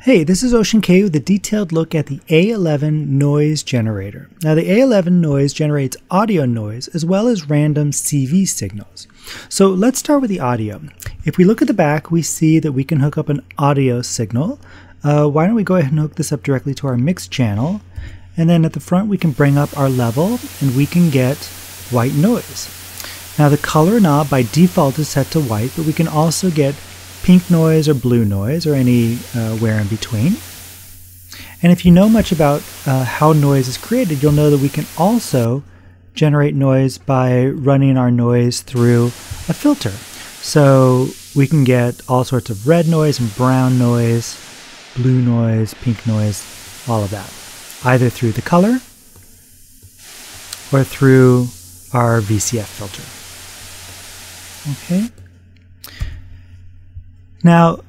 Hey, this is Ocean K with a detailed look at the A-11NOISE generator. Now the A-11NOISE generates audio noise as well as random CV signals. So let's start with the audio. If we look at the back, we see that we can hook up an audio signal. Why don't we go ahead and hook this up directly to our mix channel. And then at the front we can bring up our level and we can get white noise. Now the color knob by default is set to white, but we can also get pink noise or blue noise or anywhere in between. And if you know much about how noise is created, you'll know that we can also generate noise by running our noise through a filter. So we can get all sorts of red noise and brown noise, blue noise, pink noise, all of that, either through the color or through our VCF filter. Okay. Now,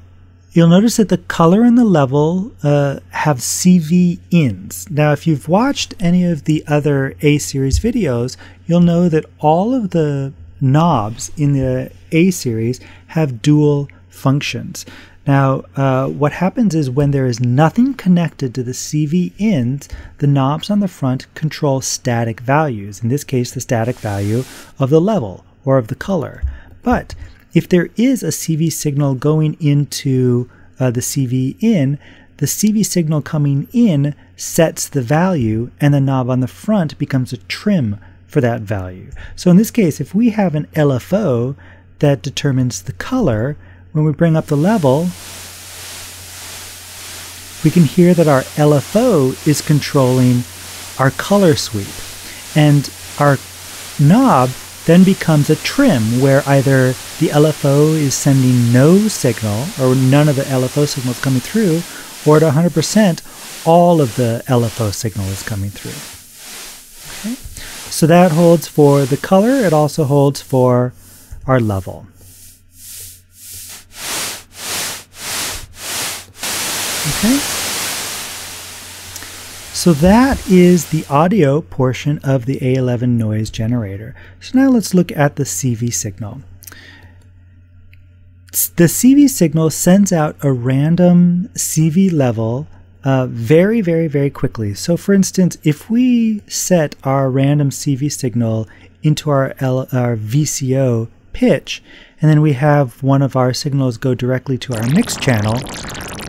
you'll notice that the color and the level have CV ins. Now, if you've watched any of the other A-Series videos, you'll know that all of the knobs in the A-Series have dual functions. Now, what happens is when there is nothing connected to the CV ins, the knobs on the front control static values. In this case, the static value of the level or of the color. But if there is a CV signal going into the CV in, the CV signal coming in sets the value and the knob on the front becomes a trim for that value. So in this case, if we have an LFO that determines the color, when we bring up the level, we can hear that our LFO is controlling our color sweep. And our knob then becomes a trim where either the LFO is sending no signal or none of the LFO signal is coming through, or at 100% all of the LFO signal is coming through. Okay? So that holds for the color, it also holds for our level. Okay? So that is the audio portion of the A-11NOISE generator. So now let's look at the CV signal. The CV signal sends out a random CV level very, very, very quickly. So for instance, if we set our random CV signal into our VCO pitch, and then we have one of our signals go directly to our mix channel,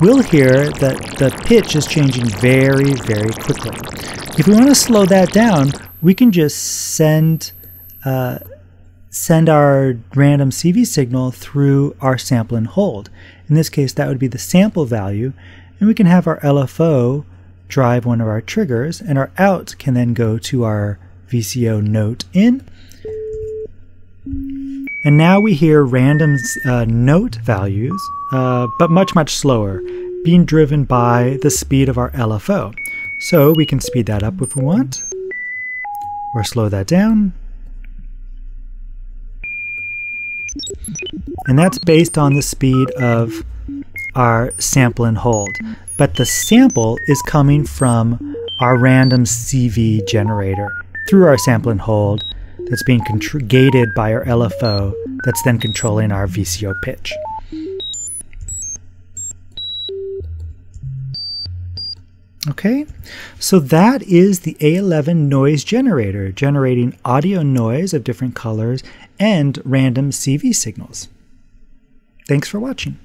we'll hear that the pitch is changing very, very quickly. If we want to slow that down, we can just send our random CV signal through our sample and hold. In this case, that would be the sample value, and we can have our LFO drive one of our triggers, and our out can then go to our VCO note in. And now we hear random note values, but much, much slower, being driven by the speed of our LFO. So we can speed that up if we want, or slow that down. And that's based on the speed of our sample and hold. But the sample is coming from our random CV generator through our sample and hold that's being gated by our LFO that's then controlling our VCO pitch. Okay, so that is the A-11NOISE generator, generating audio noise of different colors and random CV signals. Thanks for watching.